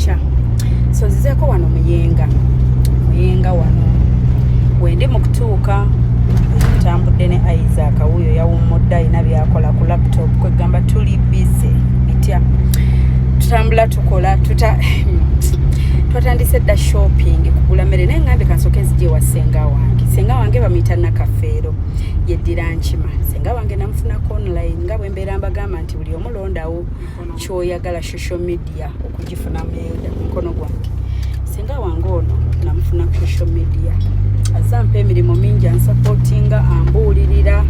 bukya. So nzizeeko wano muyenga wano wendi mu kutuuka ntambudde ne Isaac wuyo yawummudde alina byakola ku laptop kwegamba tuli busy bitya tutambula tukola twatandise dda shopping kugula mmere naye ngambe kansooke nzije wa senga wange bamuyita Nakafeero yeddira nkima. Senga wange namufunako online nga bwe mbeera mbagamba nti buli omulondawo kyoyagala social media okugifuna ku mukono gwange. Senga wange ono namufuna ku social media azampa emirimu mingi ansupportinga ambuulirira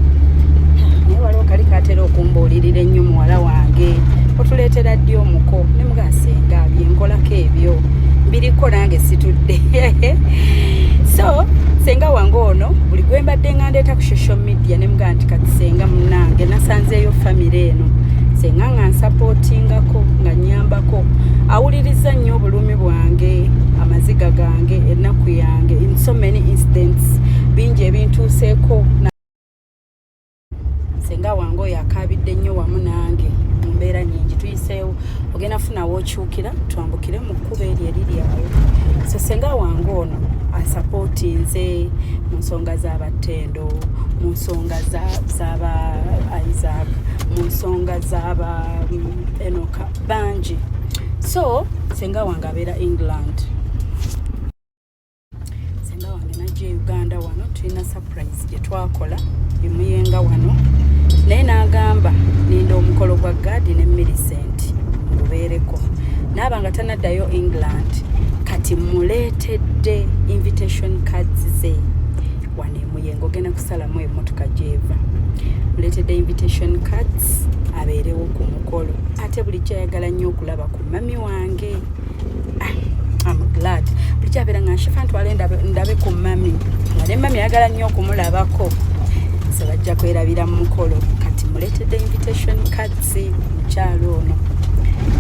naye waliwo kali katera okumbuulirira ennyo muwala wange otuleetera ddi omuko ne muga Senga byenkolako ebyo biriko nange situdde. So Senga wange ono buli gwe mbadde nga ndeeta ku social media ne muga nti kati Senga munnange nasanzeeyo famire eno Senga nga nsupportingako nga nnyambako awuliriza nnyo obulumi bwange amaziga gange ennaku yange in so many incidents bingi ebintuuseeko. Senga wange oyo akaabidde nnyo wamu nange mu mbeera nnyingi tuyiseewo ogenda funawo okyukira twambukire mu kkubo eryo eriri awo. So Senga wange ono ansupportinze mu nsonga z'abattendo mu nsonga z'aba Isaac mu nsonga z'aba Enoka bangi. So Senga wange abeera England. Senga wange najja Uganda wano tulina surprise gye twakola emuyenga wano naye n'agamba ninda omukolo gwa Gadi ne Millicent ngubeereko naaba nga tanaddayo England kati muleetedde invitation cards ze wano emuyenga ogenda kusalamu emmotoka gyeva muleetedde invitation cards abeerewo ku mukolo ate bulijjo ayagala nnyo okulaba ku mami wange. I'm glad bulijjo abeera nga nshifa ntwale ndabe ku mami nga ne mami ayagala nnyo okumulabako so bajja kwerabira mu mukolo kati muleetedde invitation cards mukyalo ono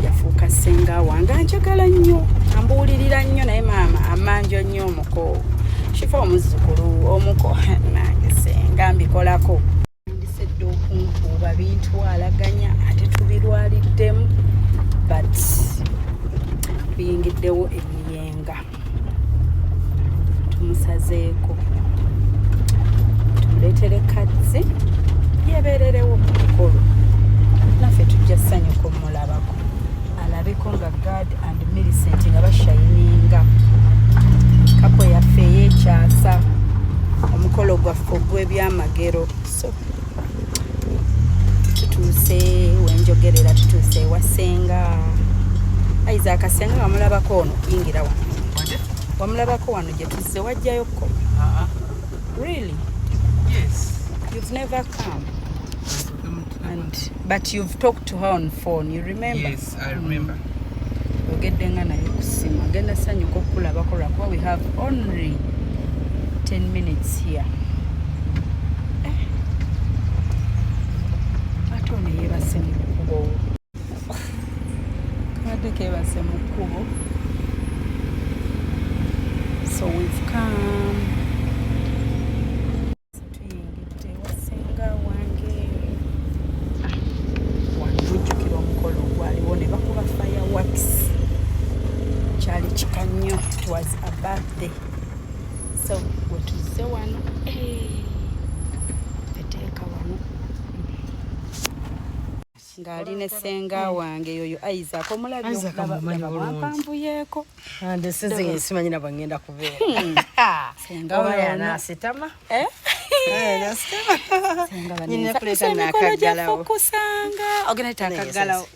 yafuuka Senga wange anjagala nnyo ambuulirira nnyo naye maama amanjo nnyo omuko shifa omuzzukulu omuko nange Senga mbikolako ndisedde okunkuuba bintwalaganya ate tubirwaliddemu but biyingiddewo emiyenga tumusazeeko tumuleetere kadzi yebeererewo ku mukolo naffe tujja ssanyuka omulabako alabeko nga Gadi and Millicent nga bashayininga kapo yaffe eyekyasa omukolo gwaffe ogw'ebyamagero. So tutuuse wenjogerera tutuuse ewa Senga Isaac Senga wamulabako ono yingira wano wamulabako wano gye tuzze wajjayoko? Really? Yes. You've never come? But you've talked to her on phone, you remember? Yes, I remember. Ogedde nga naye ku ssimu agenda sanyuka okulabako lwakuba we have only 10 minutes here. Ate ono yeebase mu kkubo kabadde keebase mu kkubo. So we've come tuyingidde ewa Senga wange wanjujjukira omukolo gwaliwo ne bakuba fireworks kyali kika nnyo. It was a birthday. So wetuzze wano eteeka wano ng'ali ne Senga wange yoyo Isaac omulabye wampanvuyeeko ande sinze simanyina bwangenda kubeera Senga obayana asitama nyine kuleta nakagalawo kusanga ogenda takagalawo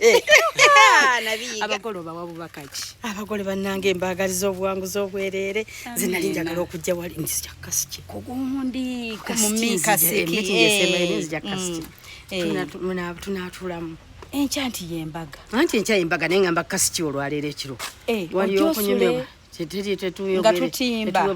abagole bawabu bakaki abagole bannange embagaliza obuwanguzi obwereere zinali njagala okujja wali nzija kasiki kugundi tunatulamu enkya nti yembaga anti enkya yembaga naye ngamba kasiki olwaleero ekiro wali okunyumirwa nga tutimba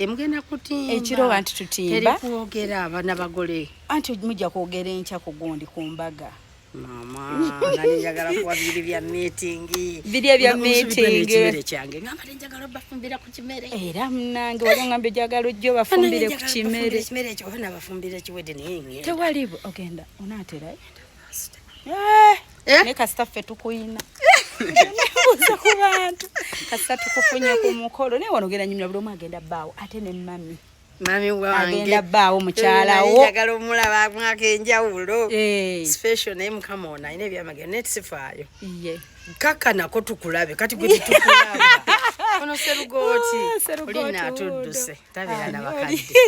mugenda kutimba ekiro anti tutimba kwogera abaana bagole anti mujja kwogera enkya ku gundi ku mbaga mama nali njagala kuwa biri bya meeting kyange ngamba njagala bafumbira ku kimere era munange wali ngambe njagala ojjo bafumbire ku kimere ekyo bana bafumbire kiwede naye tewalibo ogenda onaatera ne kasitaffe tukuyina tubuuza ku bantu kasita tukufunye ku mukolo naye wano genda nyumira buli omu agenda bbaawo ate ne mami wange agenda bbaawo mukyalawo njagala omulaba mwaka enjawulo special naye mukama ono alina ebyamagero naye tisifaayo kaka nako tukulabe kati gwe titukulaba ono Serugooti oli naatudduse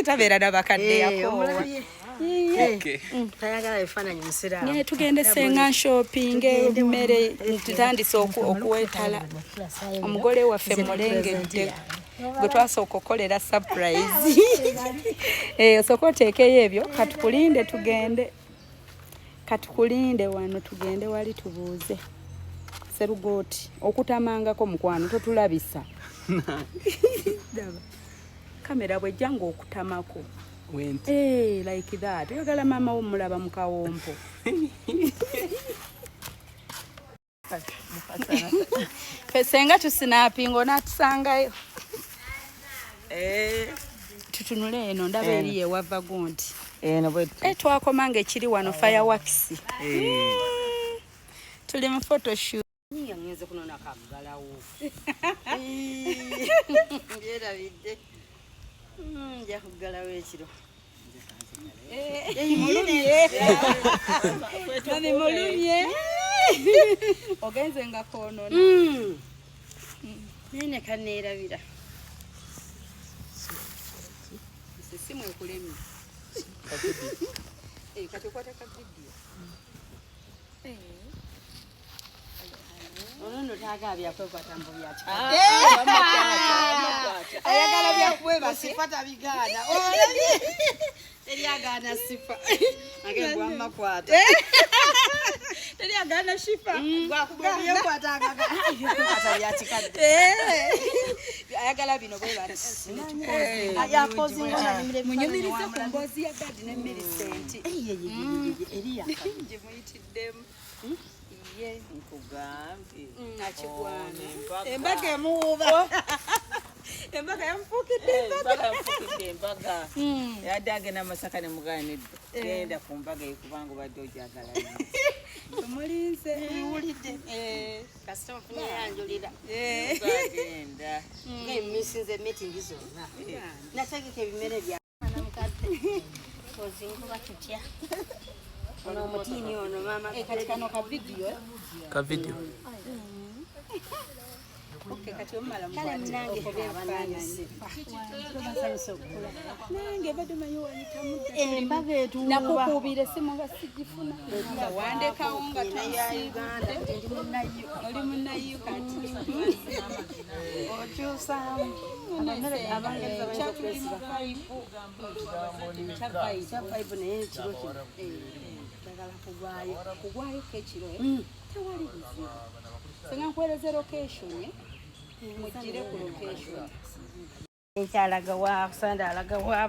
tabeera n'abakadde yakoowa tayagala bifaananyi musiraamu naye tugende senga shopping emmere tutandise okuwetala omugole waffe mulengedde gwe twasooka okukolera surprise osooka oteekeyo ebyo katukulinde tugende katukulinde wano tugende wali tubuuze Serugooti okutamangako mukwano totulabisa kamera bwejja ng'okutamako like that oyagala maama wo mulaba mu kawompo fesenga tusinapinga onatusangayo tutunule eno ndaba eri yewava gundi twakomanga ekiri wano fireworks tuli mu photoshoot ngenze kunona kaggalawo byerabidde nja kuggalawo ekiro mulumye ogenze nga koonona nene kaneerabira simu ekulemye kati okwata ka vidiyo ono taagala byakwekwata mbu byaki ayagala byakweba sifata bigaana teryagaana sifa age gwamakwata teryagaana shifa byekwata byakikadde ayagala bino bwebamunyumiriza ku mboozi ya gadi ne Millicent gimuyitiddemu akigwana embaga emuwuuba embaga yamufuukidde embaga yadde agenda Masaka ne mugaanidde genda ku mbaga ekubanga obadde ojagala tumulinze iwulidde kasita ofunye yanjulira agenda ngemisinze meeting zonna nategeka ebimere byaozinkuba tutya ono omutiini ono maama kati kano ka vidiyo kati omala nange badde manyi embaga nakukuubira esimu nga sigifuna wandekawo nga oli munayo kati okyusaamu kyafaibu naye ekiro kino dagala kugwayo kekiro tewali buzibu senga nkuweereze location mugire ku location ekyalaga wa Sanda alaga wa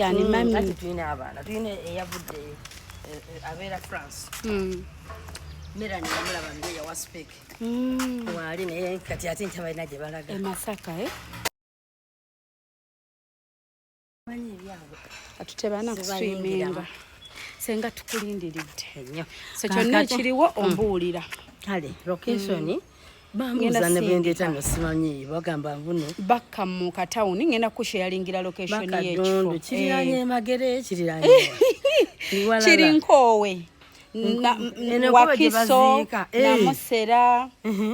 ani mami ati tulina abaana tulina eyavudde abeera France Melanie yamulaba mbe yawa spek wali naye kati ate ntabalina gye balaga Masaka manyi ebyabwe katutebana kuswiminga senga tukulindiridde ennyo so kyonna ekiriwo ombuulira kale location bambuuza ne bwendeeta nosimanyi bagamba nvuno bakka mu katawuni ngenda kusharingira location y'ekifo kiriranye Emagere kiriranye kiri Nkoowe Wakiso Namusera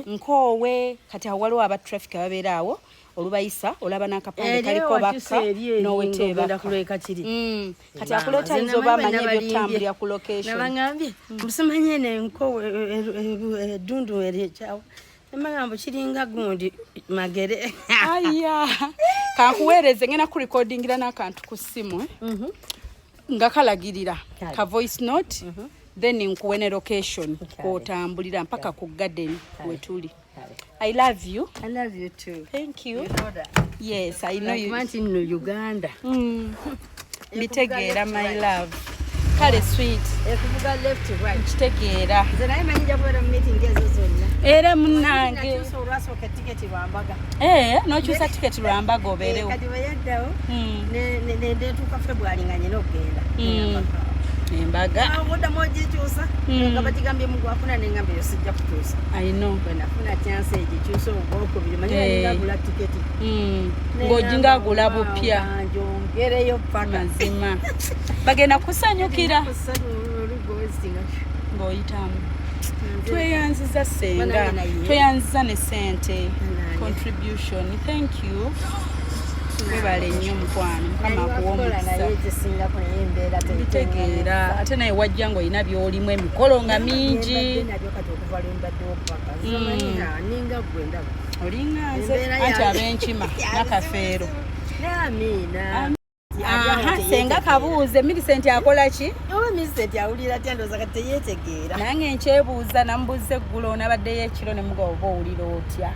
Nkoowe kati waliwo aba traffic ababeera awo olubayisa olaba n'akapande kaliko bakka n'owetebaka kati akuleta ayinza oba amanye ebyokutambulira ku location nabangambye musimanye n'Enkoowe eddundu eryekyawo emagamba kiringa gundi Magere aya kankuweereze ngenda kurekodingira n'akantu ku ssimu nga kalagirira ka voice note then nkuwe ne location kwotambulira mpaka ku garden wetuli. I love you. I love you too. Thank you. You know that. Yes, I know you. Want in Uganda. Mitegeera my love. Kale sweet. Ekuvuga left to right. Kitegeera. Zena imanyija kwera meeting ezo zonna. Era munnange. So raso ke ticket lwambaga. Nokyusa ticket lwambaga obeerewo. Kati bayaddawo. Ne ndetuuka February nga nyina okugenda. Embaga. Muda moja kyusa. nga bagigambye Mungu afuna n'engamba eyo sijja kutuusa. I know. Bwe nafuna chance egikyusa ogwokubiri manyi nalinga agula tiketi. Ng'ojinga agula bupya. Njongereyo paka. Mazima. Bagenda kusanyukira. Ng'oyitamu. Tweyanziza senga. Tweyanziza ne sente. Contribution. Thank you. Webale nnyo mukwano Mukama akuwa omukisa. Mbitegeera ate naye wajja ng'olina by'olimu emikolo nga mingi. Olinga nze anti ab'enkima n'akafeero. Senga kabuuze Millicent akola ki? Millicent awulira atya ndowooza kati teyeetegeera. Nange nkyebuuza namubuuza eggulo onabaddeyo ekiro ne mugabo oba owulira otya?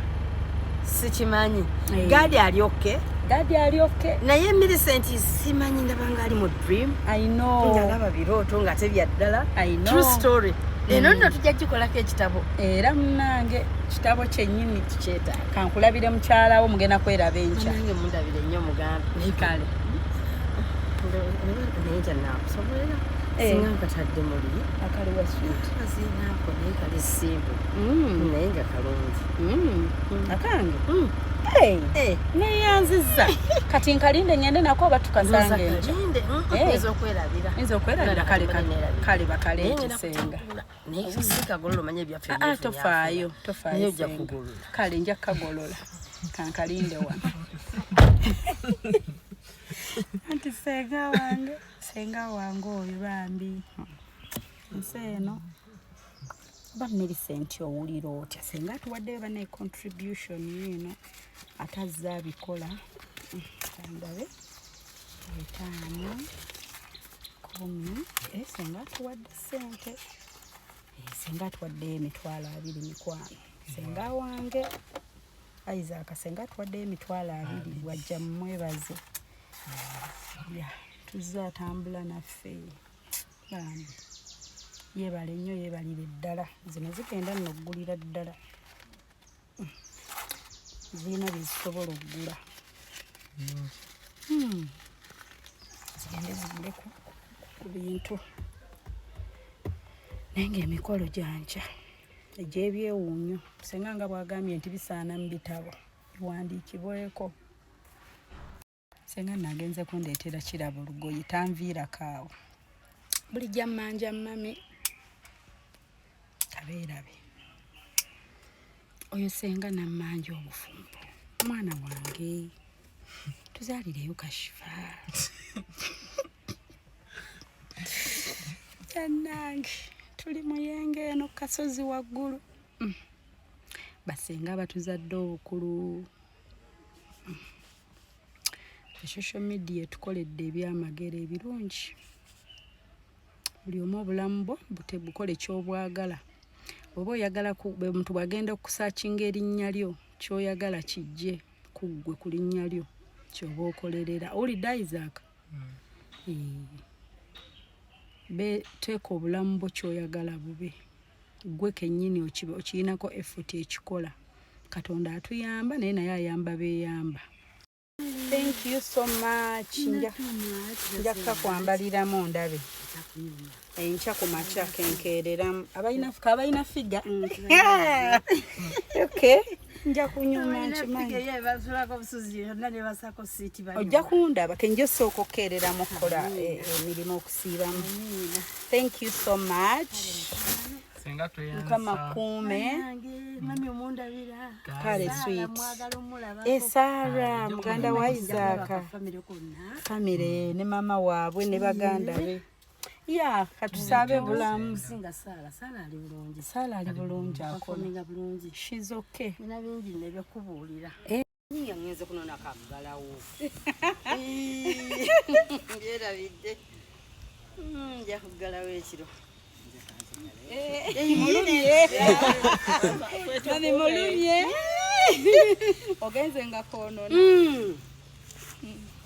Sikimanyi. Gadi ali okay. Gadi ali okay. Naye Millicent simanyi ndabanga ali mu dream. I know. Ndalaba birooto nga tebya ddala. I know. True story. Eno nno tujja kikolako ekitabo. Era munnange kitabo kyennyini kikyetaaga. Kankulabire mukyalawo mugenda kweraba enkya. Nange mundabire nnyo mugambe. Kale. Naye nja naakusobolera. Singa nkatadde muli. Akaliwa sweet. Kaziinaako naye kali simple. Naye nga kalungi. Akange? Neyanziza. Kati nkalinde ngende nako oba tukasange enkya. Nza okwerabira. Nza okwerabira kale bakaleete senga. Naye kusika golola omanye ebyaffe. Tofaayo. Naye ojja kugolola. Kale nja kukagolola. Kankalinde wano. Anti senga wange oyo bambi. Nsi eno. Ba Millicent owulira otya senga tuwaddeyo bane contribution yino atazze abikola. Kandabe 5 10 senga tuwadde sente. Senga tuwaddeyo emitwalo 2 mikwano. Senga wange Isaac senga tuwaddeyo emitwalo 2 wajja mwebaze. Tuzatambula naffe bambi yebale nnyo yebalire ddala zino zigenda nno okugulira ddala zirina byezisobola okugula zigende zigule ku bintu naye ng'emikolo gyankya egy'ebyewuunyo senga nga bwagambye nti bisaana mu bitabo biwandiikibweko. Senga nagenze kundeetera kirabo lugoye tanviirako awo. Bulijja mmanja mami. Kabeerabe. Oyo senga nammanja obufumbo. Mwana wange. Tuzaalireyo Kashifa. Jannange. Tuli muyenga eno kasozi waggulu. Basenga batuzadde obukulu. Social media tukoledde ebyamagero ebirungi. Buli omu obulamu bwo bukole ky'obwagala. Oba oyagala omuntu bw'agenda okusakinga erinnya lyo ky'oyagala kijje kuggwe ku linnya lyo ky'oba okolerera. Owulidde Isaac? Teeka obulamu bwo ky'oyagala bube. Gwe kennyini okirinako effort ekikola. Katonda atuyamba naye ayamba beeyamba. Thank you so much. Nja kukwambaliramu ndabe. Enkya ku makya kenkeereramu. Abalina figa. Okay. Nja kunyuma nkimanyi. Ojja kundaba kenjo sooka okkeereramu okukola emirimu okusiibamu. Thank you so much. Mukama kuume. Kale sweet. Sarah muganda wa Isaac. Family ne mama waabwe ne baganda be. Ya katusabe bulamu. Sala ali bulungi akola bulungi. She's okay. Nina bingi ne byakubuulira. Niyo ngenze kunona kagalawo. Byerabidde. Nja kugalawo ekiro. Mulumye. Ogenze nga koonona.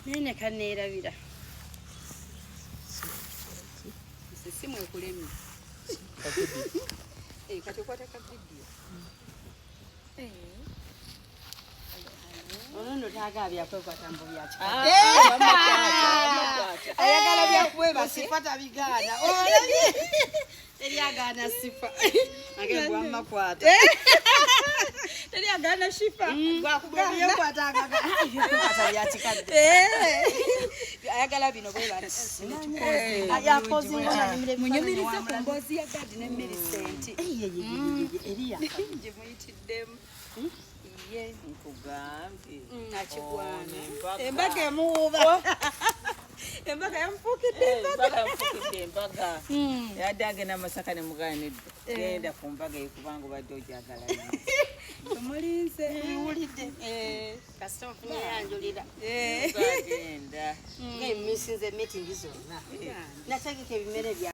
Nene kaneerabira. Simu ekulemye. Kati okwata ka video. Ono taga byakwata mbo byacha. Ayagala byakweba sifata bigana. Eriagana sifa. Age gwamma kwata. Eriagana shifa. Gwakubye kwata agaga. Kwata yatikadde. Ayagala bino bwe bali. Yakoze ng'onyumire Munyumiriza ku mboozi ya Gadi ne Millicent. Eriya. Gye muyitiddemu. Ye Nkugambye. Nakigwana. Embaga emuwuuba. Embaga yamufukidde embaga. Yadde agenda Masaka ne mugaanidde. Genda ku mbaga ye kubanga obadde ojagala. Tumulinze. Wulidde. Kasita ofunye yanjulira. Genda. Nga emisinze meeting zonna. Nategeka ebimere bya